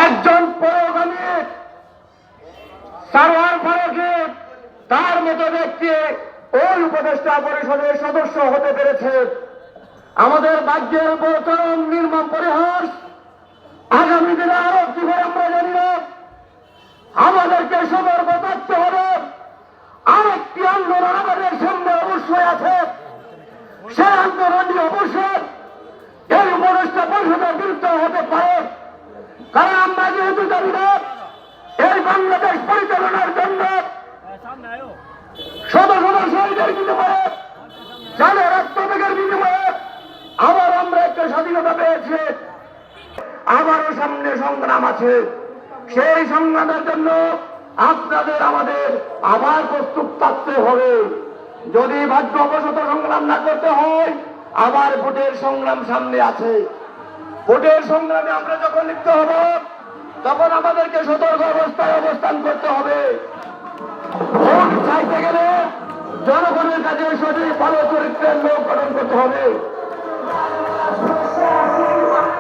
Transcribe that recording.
একজন পরগামী সারওয়ার ফারুকী তার মতো ব্যক্তি ওই উপদেষ্টা পরিষদের সদস্য হতে পেরেছে। আমাদের ভাগ্যের উপর চরম নির্মম পরিহাস। আগামী দিনে আরো কি হবে আমরা জানি না। আমাদেরকে সতর্ক থাকতে হবে। আরেকটি আন্দোলন আমাদের সামনে অবশ্যই আছে। সেই আন্দোলনটি অবশ্যই এই উপদেষ্টা পরিষদের বিরুদ্ধে হতে পারে। কারণ আমরা যেহেতু জানি না এই বাংলাদেশ পরিচালনার জন্য শত শত শহীদের বিনিময়ে যাদের রক্তত্যাগের বিনিময়ে আবার আমরা একটা স্বাধীনতা পেয়েছি। আবারও সামনে সংগ্রাম আছে। সেই সংগ্রামের জন্য আপনাদের আমাদের আবার প্রস্তুত থাকতে হবে। যদি ভাগ্যবশত সংগ্রাম না করতে হয়, আবার ভোটের সংগ্রাম সামনে আছে। ভোটের সংগ্রামে আমরা যখন লিপ্ত হব তখন আমাদেরকে সতর্ক অবস্থায় অবস্থান করতে হবে। ভোট চাইতে গেলে জনগণের কাছে সঠিক ভালো চরিত্রের লোক গঠন করতে হবে।